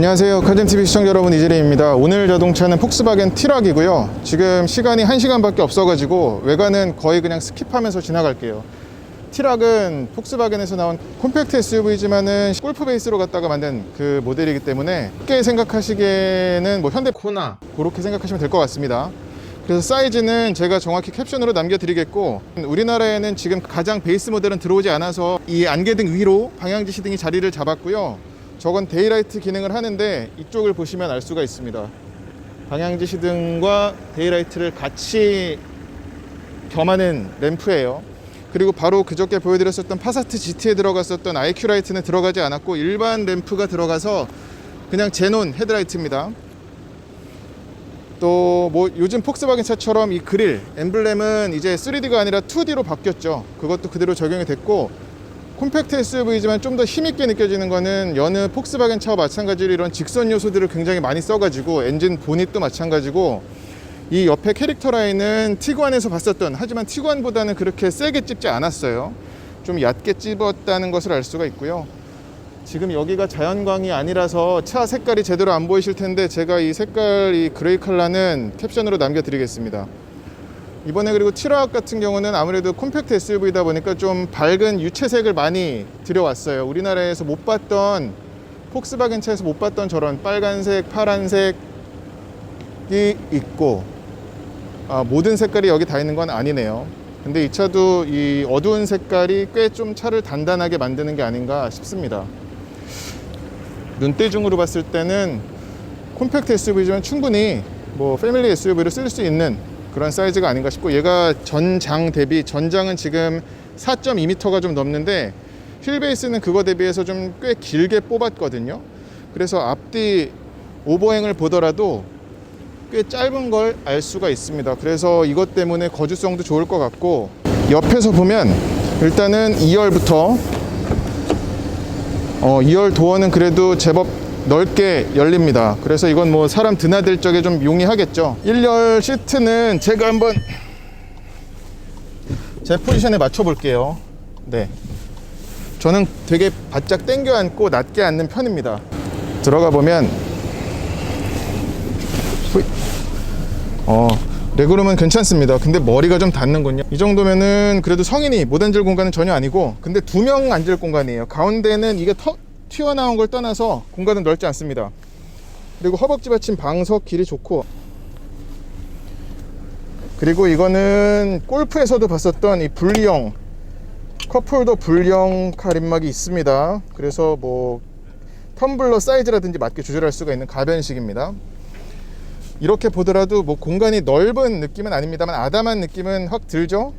안녕하세요. 칼잼TV 시청자 여러분, 이재림입니다. 오늘 자동차는 폭스바겐 티락이고요. 지금 시간이 1시간밖에 없어가지고 외관은 거의 그냥 스킵하면서 지나갈게요. 티락은 폭스바겐에서 나온 콤팩트 SUV지만은 골프 베이스로 갖다가 만든 그 모델이기 때문에 쉽게 생각하시기에는 뭐 현대 코나 그렇게 생각하시면 될 것 같습니다. 그래서 사이즈는 제가 정확히 캡션으로 남겨드리겠고, 우리나라에는 지금 가장 베이스 모델은 들어오지 않아서 이 안개등 위로 방향지시등이 자리를 잡았고요. 저건 데이라이트 기능을 하는데 이쪽을 보시면 알 수가 있습니다. 방향지시등과 데이라이트를 같이 겸하는 램프예요. 그리고 바로 그저께 보여드렸었던 파사트 GT에 들어갔었던 IQ 라이트는 들어가지 않았고 일반 램프가 들어가서 그냥 제논 헤드라이트입니다. 또 뭐 요즘 폭스바겐 차처럼 이 그릴 엠블렘은 이제 3D가 아니라 2D로 바뀌었죠. 그것도 그대로 적용이 됐고, 콤팩트 SUV지만 좀 더 힘있게 느껴지는 거는 여느 폭스바겐 차와 마찬가지로 이런 직선 요소들을 굉장히 많이 써가지고, 엔진 보닛도 마찬가지고, 이 옆에 캐릭터 라인은 티구안에서 봤었던, 하지만 티구안보다는 그렇게 세게 찝지 않았어요. 좀 얕게 찝었다는 것을 알 수가 있고요. 지금 여기가 자연광이 아니라서 차 색깔이 제대로 안 보이실 텐데, 제가 이 색깔, 이 그레이 컬러는 캡션으로 남겨드리겠습니다. 이번에 그리고 티락 같은 경우는 아무래도 콤팩트 SUV다 보니까 좀 밝은 유채색을 많이 들여왔어요. 우리나라에서 못 봤던, 폭스바겐 차에서 못 봤던 저런 빨간색, 파란색이 있고, 모든 색깔이 여기 다 있는 건 아니네요. 근데 이 차도 이 어두운 색깔이 꽤 좀 차를 단단하게 만드는 게 아닌가 싶습니다. 눈대중으로 봤을 때는 콤팩트 SUV지만 충분히 뭐 패밀리 SUV를 쓸 수 있는 그런 사이즈가 아닌가 싶고, 얘가 전장 대비, 전장은 지금 4.2m가 좀 넘는데 휠베이스는 그거 대비해서 좀 꽤 길게 뽑았거든요. 그래서 앞뒤 오버행을 보더라도 꽤 짧은 걸 알 수가 있습니다. 그래서 이것 때문에 거주성도 좋을 것 같고, 옆에서 보면 일단은 2열부터 2열 도어는 그래도 제법 넓게 열립니다. 그래서 이건 뭐 사람 드나들 적에 좀 용이하겠죠. 1열 시트는 제가 한번 제 포지션에 맞춰 볼게요. 네, 저는 되게 바짝 당겨 앉고 낮게 앉는 편입니다. 들어가 보면 레그룸은 괜찮습니다. 근데 머리가 좀 닿는군요. 이 정도면은 그래도 성인이 못 앉을 공간은 전혀 아니고, 근데 2명 앉을 공간이에요. 가운데는 이게 튀어나온 걸 떠나서 공간은 넓지 않습니다. 그리고 허벅지 받침 방석 길이 좋고, 그리고 이거는 골프에서도 봤었던 이 분리형 컵홀더 분리형 가림막이 있습니다. 그래서 뭐 텀블러 사이즈라든지 맞게 조절할 수가 있는 가변식입니다. 이렇게 보더라도 뭐 공간이 넓은 느낌은 아닙니다만 아담한 느낌은 확 들죠.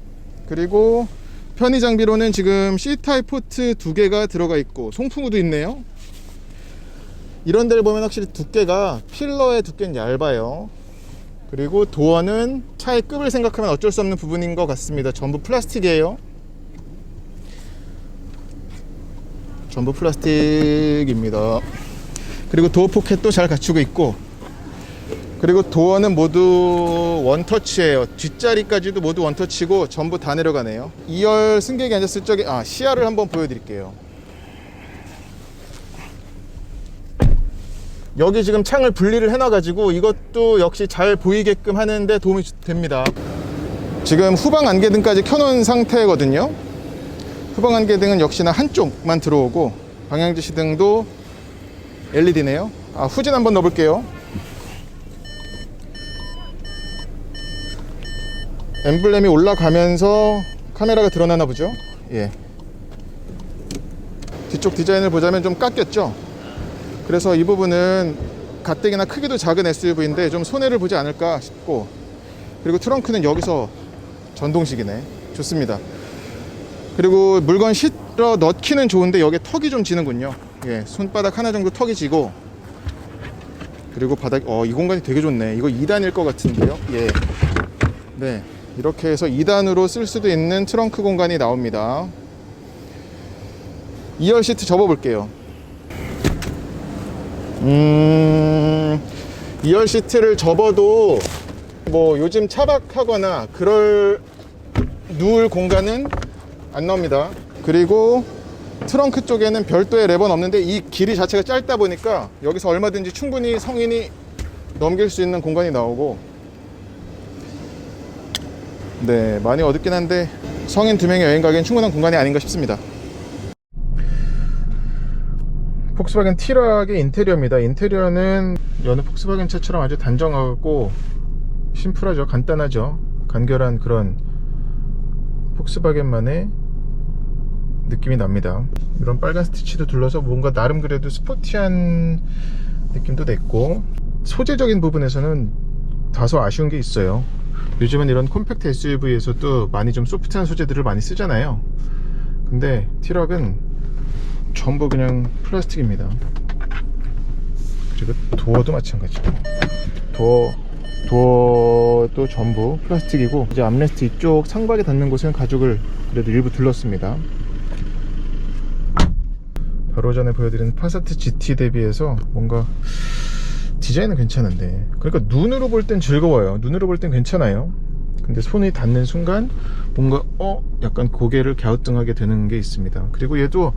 그리고 편의 장비로는 지금 C타입 포트 2개가 들어가 있고 송풍구도 있네요. 이런 데를 보면 확실히 두께가, 필러의 두께는 얇아요. 그리고 도어는 차의 급을 생각하면 어쩔 수 없는 부분인 것 같습니다. 전부 플라스틱이에요. 전부 플라스틱입니다. 그리고 도어 포켓도 잘 갖추고 있고, 그리고 도어는 모두 원터치예요. 뒷자리까지도 모두 원터치고 전부 다 내려가네요. 2열 승객이 앉았을 적에 시야를 한번 보여드릴게요. 여기 지금 창을 분리를 해놔가지고 이것도 역시 잘 보이게끔 하는데 도움이 됩니다. 지금 후방 안개등까지 켜놓은 상태거든요. 후방 안개등은 역시나 한쪽만 들어오고, 방향지시등도 LED네요. 후진 한번 넣어볼게요. 엠블렘이 올라가면서 카메라가 드러나나 보죠. 예. 뒤쪽 디자인을 보자면 좀 깎였죠. 그래서 이 부분은 가뜩이나 크기도 작은 SUV인데 좀 손해를 보지 않을까 싶고, 그리고 트렁크는 여기서 전동식이네. 좋습니다. 그리고 물건 실어 넣기는 좋은데 여기에 턱이 좀 지는군요. 예, 손바닥 하나 정도 턱이 지고, 그리고 바닥, 이 공간이 되게 좋네. 이거 2단일 것 같은데요. 예. 네, 이렇게 해서 2단으로 쓸 수도 있는 트렁크 공간이 나옵니다. 2열 시트 접어 볼게요. 2열 시트를 접어도 뭐 요즘 차박하거나 그럴 누울 공간은 안 나옵니다. 그리고 트렁크 쪽에는 별도의 레버는 없는데 이 길이 자체가 짧다 보니까 여기서 얼마든지 충분히 성인이 넘길 수 있는 공간이 나오고, 네, 많이 어둡긴 한데 성인 2명이 여행 가기엔 충분한 공간이 아닌가 싶습니다. 폭스바겐 티락의 인테리어입니다. 인테리어는 여느 폭스바겐 차처럼 아주 단정하고 심플하죠. 간단하죠. 간결한 그런 폭스바겐만의 느낌이 납니다. 이런 빨간 스티치도 둘러서 뭔가 나름 그래도 스포티한 느낌도 냈고, 소재적인 부분에서는 다소 아쉬운 게 있어요. 요즘은 이런 콤팩트 SUV에서도 많이 좀 소프트한 소재들을 많이 쓰잖아요. 근데 티락은 전부 그냥 플라스틱입니다. 그리고 도어도 마찬가지고, 도어도 전부 플라스틱이고, 이제 암레스트 이쪽 상박에 닿는 곳은 가죽을 그래도 일부 둘렀습니다. 바로 전에 보여드린 파사트 GT 대비해서 뭔가 디자인은 괜찮은데, 그러니까 눈으로 볼 땐 즐거워요. 눈으로 볼 땐 괜찮아요. 근데 손이 닿는 순간 뭔가 약간 고개를 갸우뚱하게 되는 게 있습니다. 그리고 얘도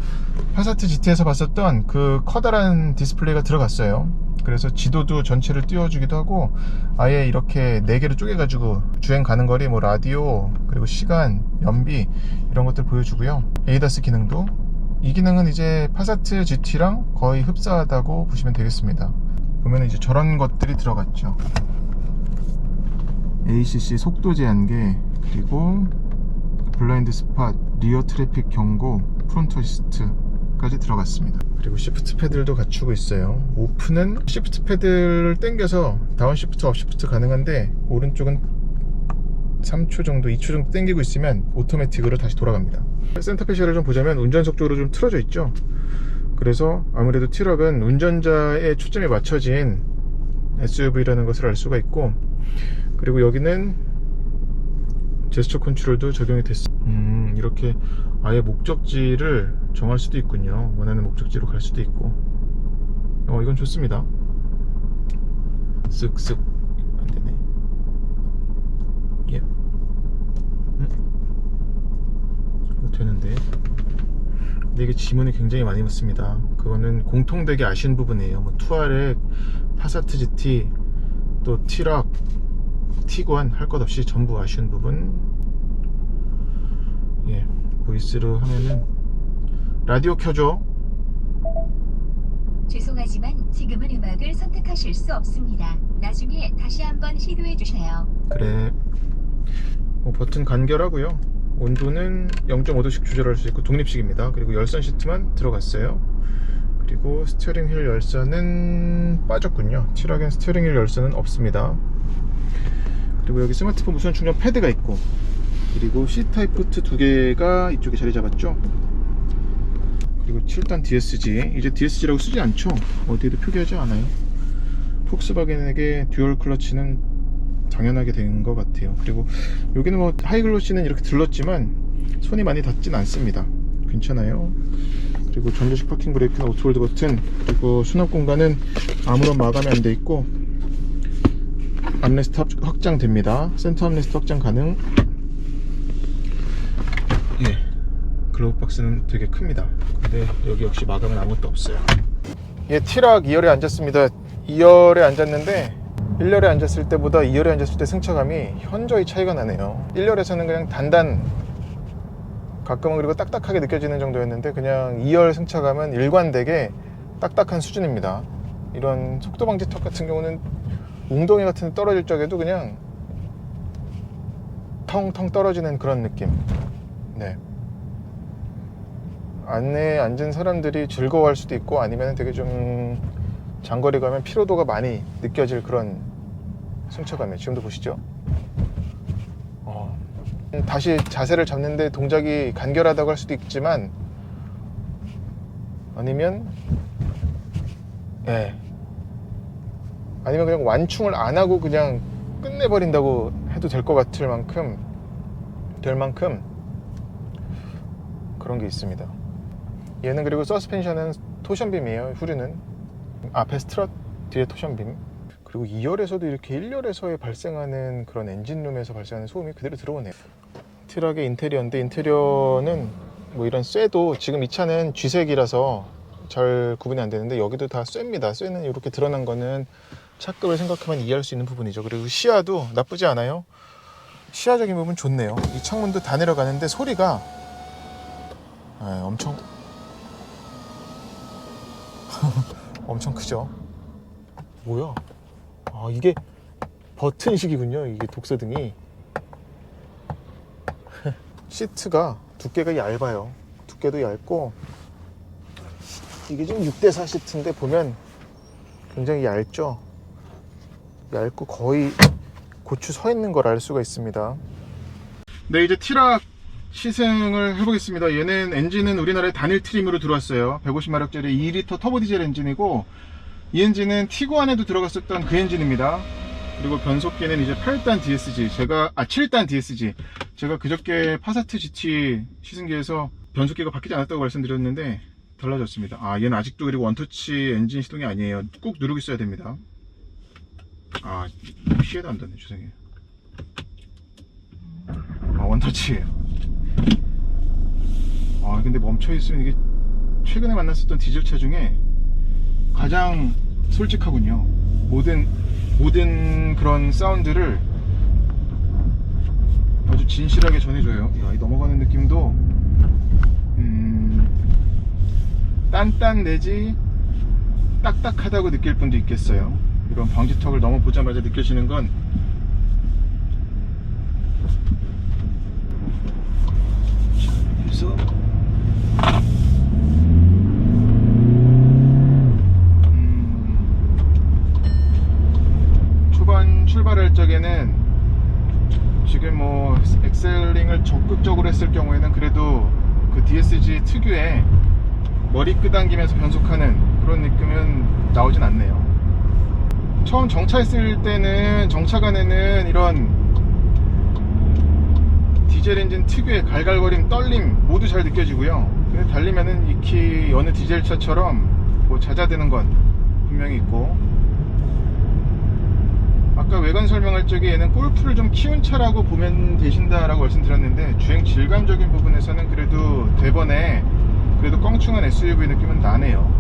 파사트 GT에서 봤었던 그 커다란 디스플레이가 들어갔어요. 그래서 지도도 전체를 띄워주기도 하고, 아예 이렇게 4개로 쪼개가지고 주행 가는 거리, 뭐 라디오, 그리고 시간, 연비 이런 것들 보여주고요. 에이다스 기능도, 이 기능은 이제 파사트 GT랑 거의 흡사하다고 보시면 되겠습니다. 보면 이제 저런 것들이 들어갔죠. ACC 속도 제한계, 그리고 블라인드 스팟, 리어 트래픽 경고, 프론트 어시스트까지 들어갔습니다. 그리고 시프트 패들도 갖추고 있어요. 오픈은 시프트 패드를 당겨서 다운 시프트, 업 시프트 가능한데, 오른쪽은 3초 정도, 2초 정도 당기고 있으면 오토매틱으로 다시 돌아갑니다. 센터 페시아를 좀 보자면 운전석 쪽으로 좀 틀어져 있죠. 그래서 아무래도 티락은 운전자의 초점이 맞춰진 SUV라는 것을 알 수가 있고, 그리고 여기는 제스처 컨트롤도 적용이 됐어요. 이렇게 아예 목적지를 정할 수도 있군요. 원하는 목적지로 갈 수도 있고, 이건 좋습니다. 쓱쓱 안되네. 예. 이거 되는데, 근데 이게 지문이 굉장히 많이 묻습니다. 그거는 공통되게 아쉬운 부분이에요. 뭐 투아렉, 파사트 GT, 또 티락, 티구안 할 것 없이 전부 아쉬운 부분. 예, 보이스로 하면은 라디오 켜줘. 죄송하지만 지금은 음악을 선택하실 수 없습니다. 나중에 다시 한번 시도해 주세요. 그래. 버튼 간결하고요. 온도는 0.5도씩 조절할 수 있고 독립식입니다. 그리고 열선 시트만 들어갔어요. 그리고 스티어링 휠 열선은 빠졌군요. 티락엔 스티어링 휠 열선은 없습니다. 그리고 여기 스마트폰 무선 충전 패드가 있고, 그리고 C타입 포트 2개가 이쪽에 자리 잡았죠. 그리고 7단 DSG, 이제 DSG라고 쓰지 않죠. 어디에도 표기하지 않아요. 폭스바겐에게 듀얼 클러치는 당연하게 된 것 같아요. 그리고 여기는 뭐 하이글로시는 이렇게 들렀지만 손이 많이 닿진 않습니다. 괜찮아요. 그리고 전자식 파킹 브레이크나 오토홀드 버튼, 그리고 수납 공간은 아무런 마감이 안 돼 있고, 암레스트 확장됩니다. 센터 암레스트 확장 가능. 예, 글로브 박스는 되게 큽니다. 근데 여기 역시 마감은 아무것도 없어요. 예, 티락 2열에 앉았습니다. 2열에 앉았는데 1열에 앉았을 때보다 2열에 앉았을 때 승차감이 현저히 차이가 나네요. 1열에서는 그냥 가끔은 그리고 딱딱하게 느껴지는 정도였는데, 그냥 2열 승차감은 일관되게 딱딱한 수준입니다. 이런 속도방지 턱 같은 경우는 웅덩이 같은 데 떨어질 적에도 그냥 텅텅 떨어지는 그런 느낌. 네. 안에 앉은 사람들이 즐거워할 수도 있고, 아니면 되게 좀 장거리 가면 피로도가 많이 느껴질 그런 승차감이에요. 지금도 보시죠. 다시 자세를 잡는데 동작이 간결하다고 할 수도 있지만, 아니면 그냥 완충을 안 하고 그냥 끝내버린다고 해도 될 것 같을 만큼, 그런 게 있습니다. 얘는 그리고 서스펜션은 토션빔이에요. 후륜은 앞에 스트럿, 뒤에 토션빔. 그리고 2열에서도 이렇게 1열에서의 발생하는 그런 엔진룸에서 발생하는 소음이 그대로 들어오네요. 티락의 인테리어인데, 인테리어는 뭐 이런 쇠도 지금 이 차는 G색이라서 잘 구분이 안 되는데 여기도 다 쇠입니다. 쇠는 이렇게 드러난 거는 차급을 생각하면 이해할 수 있는 부분이죠. 그리고 시야도 나쁘지 않아요. 시야적인 부분 좋네요. 이 창문도 다 내려가는데 소리가 엄청 엄청 크죠. 뭐야? 아, 이게 버튼식이군요. 이게 독서등이. 시트가 두께가 얇아요. 두께도 얇고, 이게 지금 6대4 시트인데 보면 굉장히 얇죠. 얇고 거의 고추 서 있는 걸 알 수가 있습니다. 네, 이제 티락 시승을 해보겠습니다. 얘는 엔진은 우리나라에 단일 트림으로 들어왔어요. 150마력짜리 2리터 터보 디젤 엔진이고, 이 엔진은 티구안에도 들어갔었던 그 엔진입니다. 그리고 변속기는 이제 8단 DSG, 7단 DSG. 제가 그저께 파사트 GT 시승기에서 변속기가 바뀌지 않았다고 말씀드렸는데 달라졌습니다. 아, 얘는 아직도 그리고 원터치 엔진 시동이 아니에요. 꾹 누르고 있어야 됩니다. 아, 시에도 안 닿네. 죄송해요. 아, 원터치예요. 아, 근데 멈춰있으면 이게 최근에 만났었던 디젤차 중에 가장 솔직하군요. 모든 그런 사운드를 아주 진실하게 전해줘요. 야, 이 넘어가는 느낌도 딴딴 내지 딱딱하다고 느낄 분도 있겠어요. 이런 방지턱을 넘어보자마자 느껴지는 건 그래서 초반 출발할 적에는 지금 뭐 엑셀링을 적극적으로 했을 경우에는 그래도 그 DSG 특유의 머리 끄당기면서 변속하는 그런 느낌은 나오진 않네요. 처음 정차했을 때는 정차간에는 이런 디젤 엔진 특유의 갈갈거림, 떨림 모두 잘 느껴지고요. 근데 달리면은 익히 여느 디젤 차처럼 뭐 잦아드는 건 분명히 있고, 아까 외관 설명할 적에 얘는 골프를 좀 키운 차라고 보면 되신다라고 말씀드렸는데, 주행 질감적인 부분에서는 그래도 대번에 그래도 껑충한 SUV 느낌은 나네요.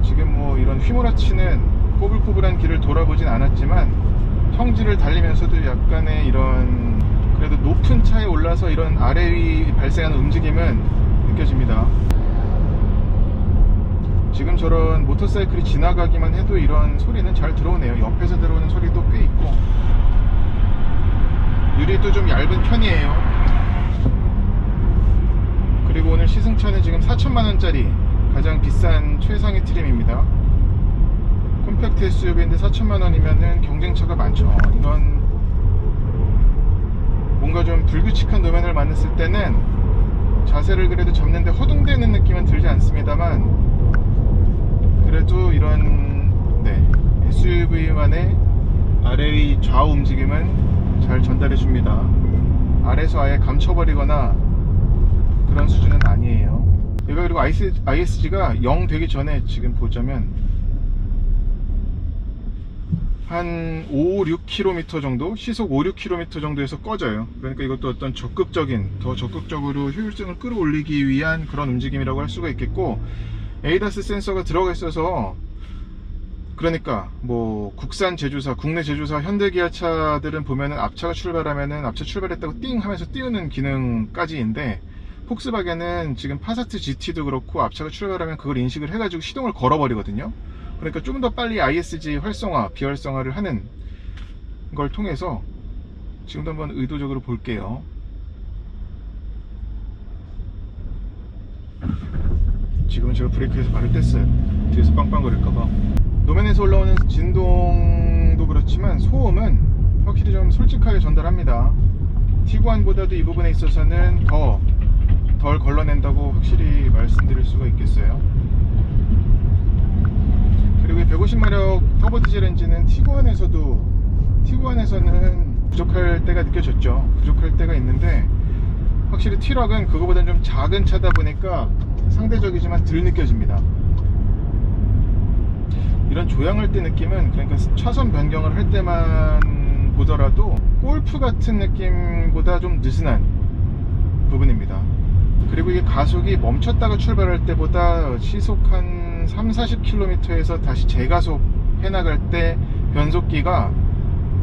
지금 뭐 이런 휘몰아치는 꼬불꼬불한 길을 돌아보진 않았지만 평지를 달리면서도 약간의 이런 그래도 높은 차에 올라서 이런 아래 위 발생하는 움직임은 느껴집니다. 지금 저런 모터사이클이 지나가기만 해도 이런 소리는 잘 들어오네요. 옆에서 들어오는 소리도 꽤 있고, 유리도 좀 얇은 편이에요. 그리고 오늘 시승차는 지금 4천만원짜리 가장 비싼 최상위 트림입니다. 콤팩트 SUV인데 4천만원이면은 경쟁차가 많죠. 이런 뭔가 좀 불규칙한 노면을 만났을 때는 자세를 그래도 잡는데 허둥대는 느낌은 들지 않습니다만, 그래도 이런 SUV만의 아래의 좌우 움직임은 잘 전달해 줍니다. 아래에서 아예 감춰버리거나 그런 수준은 아니에요. 얘가 그리고 ISG가 0 되기 전에 지금 보자면 한 5, 6km 정도, 시속 5, 6km 정도에서 꺼져요. 그러니까 이것도 어떤 더 적극적으로 효율성을 끌어올리기 위한 그런 움직임이라고 할 수가 있겠고, 에이다스 센서가 들어가 있어서, 그러니까 뭐 국내 제조사 현대기아차들은 보면은 앞차가 출발하면은 앞차 출발했다고 띵 하면서 띄우는 기능까지인데, 폭스바겐은 지금 파사트 GT도 그렇고 앞차가 출발하면 그걸 인식을 해가지고 시동을 걸어버리거든요. 그러니까 좀 더 빨리 ISG 활성화, 비활성화를 하는 걸 통해서 지금도 한번 의도적으로 볼게요. 지금은 제가 브레이크에서 발을 뗐어요. 뒤에서 빵빵거릴까봐. 노면에서 올라오는 진동도 그렇지만 소음은 확실히 좀 솔직하게 전달합니다. 티구안보다도 이 부분에 있어서는 덜 걸러낸다고 확실히 말씀드릴 수가 있겠어요. 그리고 150마력 터보 디젤 엔진은 티구안에서는 부족할 때가 느껴졌죠. 부족할 때가 있는데, 확실히 티락은 그거보다는 좀 작은 차다 보니까 상대적이지만 덜 느껴집니다. 이런 조향할 때 느낌은, 그러니까 차선 변경을 할 때만 보더라도 골프 같은 느낌보다 좀 느슨한 부분입니다. 그리고 이게 가속이 멈췄다가 출발할 때보다 시속 한 3-40km에서 다시 재가속 해나갈 때 변속기가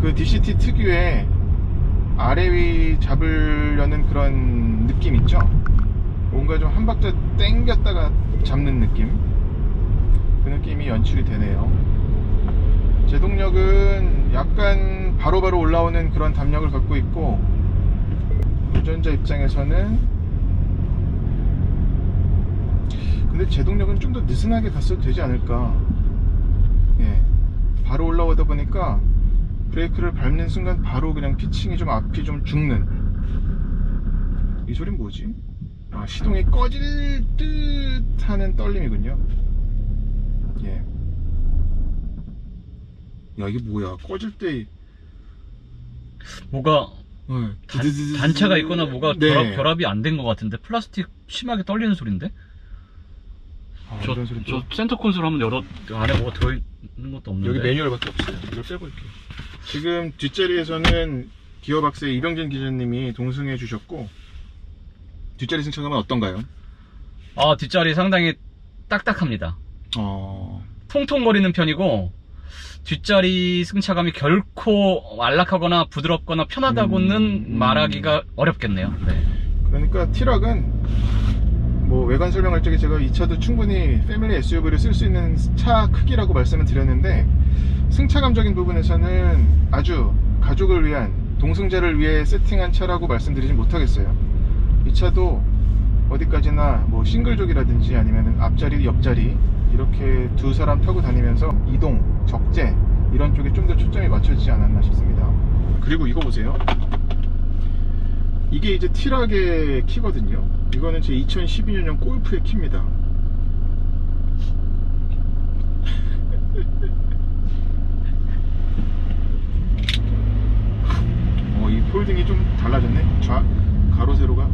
그 DCT 특유의 아래 위 잡으려는 그런 느낌 있죠? 뭔가 좀 한 박자 땡겼다가 잡는 느낌, 그 느낌이 연출이 되네요. 제동력은 약간 바로바로 올라오는 그런 담력을 갖고 있고, 운전자 입장에서는 근데 제동력은 좀 더 느슨하게 갔어도 되지 않을까. 예, 바로 올라오다 보니까 브레이크를 밟는 순간 바로 그냥 피칭이 좀 앞이 좀 죽는. 이 소린 뭐지? 아, 시동이 꺼질 듯 하는 떨림이군요. 예. 야, 이게 뭐야? 꺼질 때 뭐가 드드드드드. 단차가 있거나 뭐가 네. 결합이 안 된 것 같은데, 플라스틱 심하게 떨리는 소린데? 아, 저 이런 소리 또. 센터 콘솔 한번 열어. 안에 뭐가 들어있는 것도 없는데. 여기 매뉴얼밖에 없어요. 이걸 빼볼게요. 지금 뒷자리에서는 기어박스의 이병진 기자님이 동승해 주셨고, 뒷자리 승차감은 어떤가요? 아, 뒷자리 상당히 딱딱합니다. 통통거리는 편이고, 뒷자리 승차감이 결코 안락하거나 부드럽거나 편하다고는 말하기가 어렵겠네요. 네. 그러니까 티락은 뭐 외관 설명할 적에 제가 이 차도 충분히 패밀리 SUV를 쓸 수 있는 차 크기라고 말씀을 드렸는데, 승차감적인 부분에서는 아주 가족을 위한, 동승자를 위해 세팅한 차라고 말씀드리지 못하겠어요. 이 차도 어디까지나 뭐 싱글족이라든지 아니면 앞자리, 옆자리 이렇게 두 사람 타고 다니면서 이동, 적재 이런 쪽에 좀 더 초점이 맞춰지지 않았나 싶습니다. 그리고 이거 보세요. 이게 이제 티락의 키거든요. 이거는 제 2012년형 골프의 키입니다. 이 폴딩이 좀 달라졌네. 가로 세로가.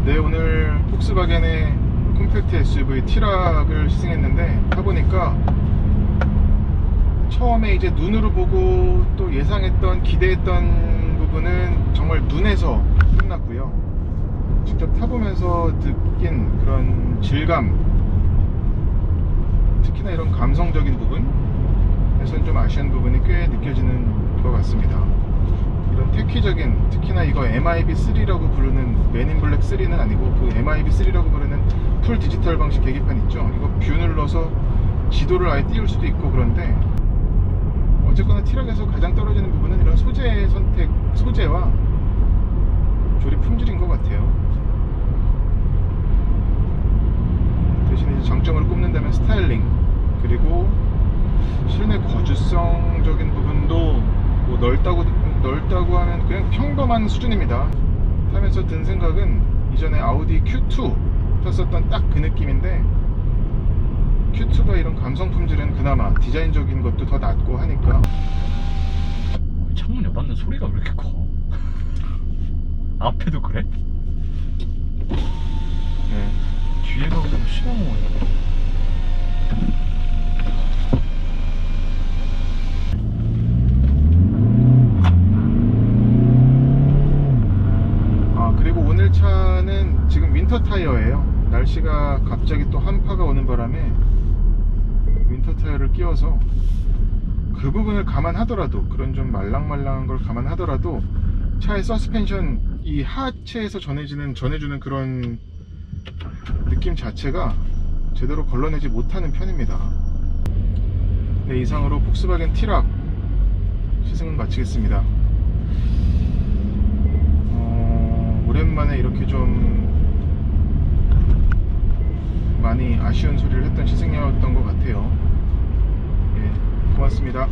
네, 오늘 폭스바겐의 콤팩트 SUV 티락을 시승했는데, 타보니까 처음에 이제 눈으로 보고 또 예상했던, 기대했던 부분은 정말 눈에서 끝났고요. 직접 타보면서 느낀 그런 질감, 특히나 이런 감성적인 부분에서는 좀 아쉬운 부분이 꽤 느껴지는 것 같습니다. 이런 테키적인, 특히나 이거 MIB3라고 부르는, 맨인블랙 3는 아니고 그 MIB3라고 부르는 풀 디지털 방식 계기판 있죠. 이거 뷰 눌러서 지도를 아예 띄울 수도 있고. 그런데 어쨌거나 티락에서 가장 떨어지는 부분은 이런 소재 선택, 소재와 조립 품질인 것 같아요. 대신 이제 장점으로 꼽는다면 스타일링, 그리고 실내 거주성적인 부분도 뭐 넓다고 하면 그냥 평범한 수준입니다. 타면서 든 생각은 이전에 아우디 Q2 탔었던 딱 그 느낌인데, Q2가 이런 감성 품질은 그나마 디자인적인 것도 더 낫고 하니까. 창문 열었는 소리가 왜 이렇게 커? 앞에도 그래? 네. 뒤에가 그냥 시원하고. 그리고 오늘 차는 지금 윈터 타이어예요. 날씨가 갑자기 또 한파가 오는 바람에 윈터 타이어를 끼워서 그 부분을 감안하더라도, 그런 좀 말랑말랑한 걸 감안하더라도 차의 서스펜션, 이 하체에서 전해주는 그런 느낌 자체가 제대로 걸러내지 못하는 편입니다. 네, 이상으로 폭스바겐 티락 시승은 마치겠습니다. 오랜만에 이렇게 좀 많이 아쉬운 소리를 했던 시승이었던 것 같아요. 예, 고맙습니다.